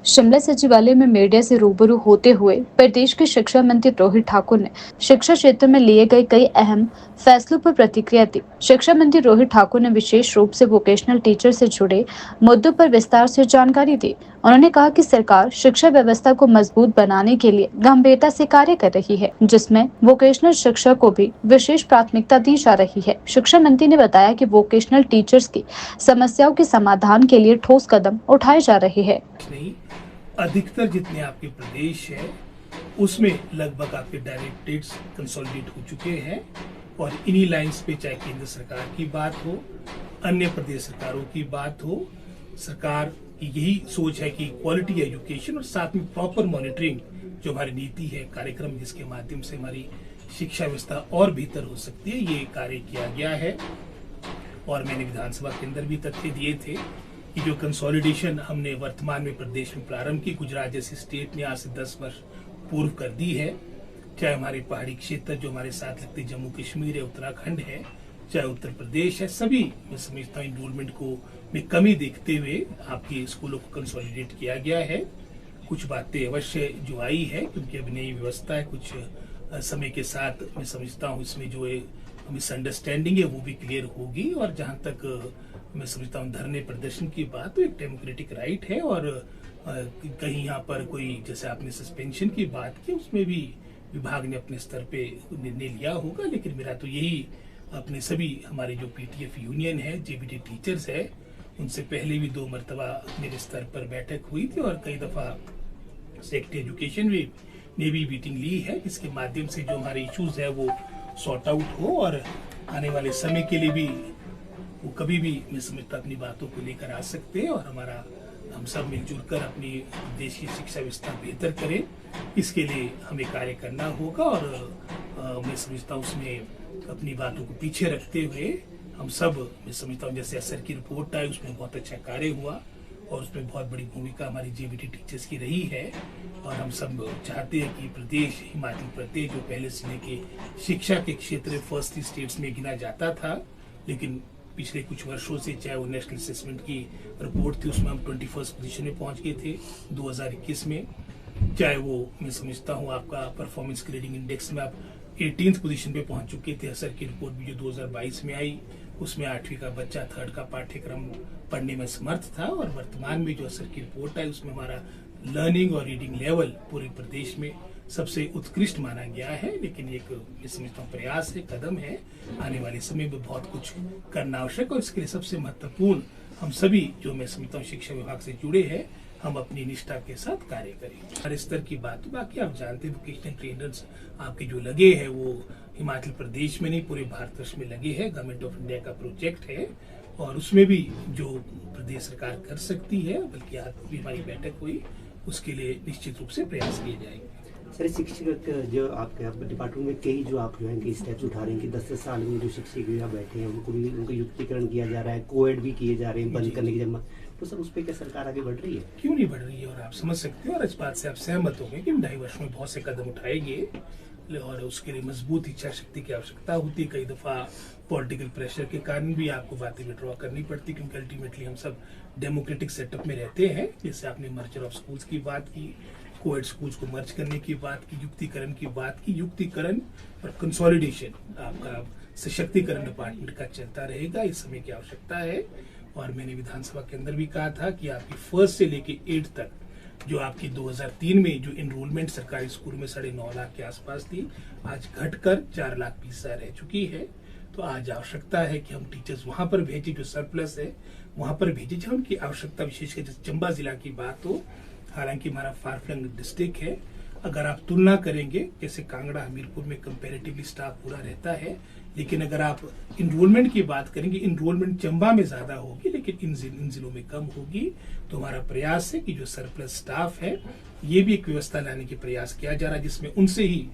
शिमला सचिवालय में मीडिया से रूबरू होते हुए प्रदेश के शिक्षा मंत्री रोहित ठाकुर ने शिक्षा क्षेत्र में लिए गए कई अहम फैसलों पर प्रतिक्रिया दी। शिक्षा मंत्री रोहित ठाकुर ने विशेष रूप से वोकेशनल टीचर से जुड़े मुद्दों पर विस्तार से जानकारी दी। उन्होंने कहा कि सरकार शिक्षा व्यवस्था को मजबूत बनाने के लिए गंभीरता से कार्य कर रही है, जिसमें वोकेशनल शिक्षा को भी विशेष प्राथमिकता दी जा रही है। शिक्षा मंत्री ने बताया कि वोकेशनल टीचर्स की समस्याओं के समाधान के लिए ठोस कदम उठाए जा रहे हैं। अधिकतर जितने आपके प्रदेश है उसमें लगभग आपके डायरेक्टरेट्स कंसोलिडेट हो चुके हैं और इन्हीं लाइंस पे चाहे केंद्र सरकार की बात हो, अन्य प्रदेश सरकारों की बात हो, सरकार की यही सोच है कि क्वालिटी एजुकेशन और साथ में प्रॉपर मॉनिटरिंग जो हमारी नीति है, कार्यक्रम जिसके माध्यम से हमारी शिक्षा व्यवस्था और बेहतर हो सकती है, ये कार्य किया गया है। और मैंने विधानसभा के अंदर भी तथ्य दिए थे कि जो कंसोलिडेशन हमने वर्तमान में प्रदेश में प्रारंभ की, गुजरात जैसे स्टेट ने आज से 10 वर्ष पूर्व कर दी है, चाहे हमारे पहाड़ी क्षेत्र जो हमारे साथ लगते जम्मू कश्मीर है, उत्तराखंड है, चाहे उत्तर प्रदेश है, सभी मैं समझता हूँ इनरोलमेंट को में कमी देखते हुए आपके स्कूलों को कंसोलिडेट किया गया है। कुछ बातें अवश्य जो आई है क्योंकि अब नई व्यवस्था है, कुछ समय के साथ मैं समझता हूँ इसमें जो मिसअंडरस्टैंडिंग है वो भी क्लियर होगी। और जहाँ तक मैं समझता हूँ धरने प्रदर्शन की बात, तो एक डेमोक्रेटिक राइट है और कहीं यहाँ पर कोई, जैसे आपने सस्पेंशन की बात की, उसमें भी विभाग ने अपने स्तर पे निर्णय लिया होगा। लेकिन मेरा तो यही अपने सभी हमारे जो पीटीएफ यूनियन है, जेबीटी टीचर्स है, उनसे पहले भी 2 मरतबा मेरे स्तर पर बैठक हुई थी और कई दफा सेक्रेटरी एजुकेशन ने भी मीटिंग ली है, जिसके माध्यम से जो हमारे इश्यूज है वो सॉर्ट आउट हो और आने वाले समय के लिए भी वो कभी भी मैं समझता अपनी बातों को लेकर आ सकते हैं और हम सब मिलजुल कर अपनी देश की शिक्षा व्यवस्था बेहतर करें, इसके लिए हमें कार्य करना होगा। और मैं समझता हूँ उसमें अपनी बातों को पीछे रखते हुए हम सब, मैं समझता हूँ जैसे असर की रिपोर्ट आई उसमें बहुत अच्छा कार्य हुआ और उसमें बहुत बड़ी भूमिका हमारी जेबीटी टीचर्स की रही है। और हम सब चाहते हैं कि प्रदेश, हिमाचल प्रदेश जो पहले से लेके शिक्षा के क्षेत्र फर्स्ट स्टेट्स में गिना जाता था, लेकिन पिछले कुछ वर्षों से चाहे वो नेशनल असेसमेंट की रिपोर्ट थी उसमें हम 21st पोजीशन में पहुंच गए थे 2021 में, चाहे वो मैं समझता हूँ आपका परफॉर्मेंस ग्रेडिंग इंडेक्स में आप 18th पोजीशन पे पहुंच चुके थे। असर की रिपोर्ट भी जो 2022 में आई उसमें 8वीं का बच्चा 3rd का पाठ्यक्रम पढ़ने में समर्थ था और वर्तमान में जो असर की रिपोर्ट आई उसमें हमारा लर्निंग और रीडिंग लेवल पूरे प्रदेश में सबसे उत्कृष्ट माना गया है। लेकिन एक मैं समझता हूँ प्रयास है, कदम है, आने वाले समय में बहुत कुछ करना आवश्यक और इसके लिए सबसे महत्वपूर्ण हम सभी जो मैं समझता हूँ शिक्षा विभाग से जुड़े हैं, हम अपनी निष्ठा के साथ कार्य करें। हर स्तर की बात, बाकी आप जानते हैं वोकेशनल ट्रेनर्स आपके जो लगे हैं वो हिमाचल प्रदेश में नहीं पूरे भारतवर्ष में लगे हैं, गवर्नमेंट ऑफ इंडिया का प्रोजेक्ट है और उसमें भी जो प्रदेश सरकार कर सकती है, बल्कि आज भी हमारी बैठक हुई, उसके लिए निश्चित रूप से प्रयास किए जाएंगे। सर, शिक्षक जो आपके डिपार्टमेंट में कई जो आप जो है स्टेप्स उठा रहे हैं कि 10 साल में जो शिक्षक यहाँ बैठे हैं उनको भी उनका युक्तिकरण किया जा रहा है, कोएड भी किए जा रहे हैं बंद करने की जमा, तो सर उस पर क्या सरकार आगे बढ़ रही है? क्यों नहीं बढ़ रही है? और आप समझ सकते हो और इस बात से आप सहमत होंगे कि 2.5 वर्ष में बहुत से कदम उठाएंगे और उसके लिए मजबूत इच्छा शक्ति की आवश्यकता होती है। कई दफा पॉलिटिकल प्रेशर के कारण भी आपको बातें विड्रॉ करनी पड़ती, क्योंकि अल्टीमेटली हम सब डेमोक्रेटिक सेटअप में रहते हैं। जैसे आपने मर्जर ऑफ स्कूल्स की बात की, कोएड स्कूल्स को मर्ज करने की बात की, युक्तिकरण की बात की, युक्तिकरण और कंसोलिडेशन आपका सशक्तिकरण डिपार्टमेंट का चलता रहेगा, इस समय की आवश्यकता है। और मैंने विधानसभा के अंदर भी कहा था कि आपकी 1st से लेके 8th तक जो आपकी 2003 में जो इनरोलमेंट सरकारी स्कूल में 9.5 लाख के आसपास थी, आज घटकर 4,20,000 रह चुकी है। तो आज आवश्यकता है कि हम टीचर्स वहां पर भेजें, जो सरप्लस है वहां पर भेजें जहां उनकी आवश्यकता, विशेषकर जैसे चंबा जिला की बात हो, हालांकि हमारा फार फ्लंग डिस्ट्रिक्ट है, अगर आप तुलना करेंगे जैसे कांगड़ा हमीरपुर में कंपैरेटिवली स्टाफ पूरा रहता है, लेकिन अगर आप इनरोलमेंट की बात करेंगे, इनरोलमेंट चंबा में ज्यादा होगी लेकिन इन जिलों में कम होगी। तो हमारा प्रयास है कि जो सरप्लस स्टाफ है ये भी एक व्यवस्था लाने की प्रयास किया जा रहा है जिसमें उनसे ही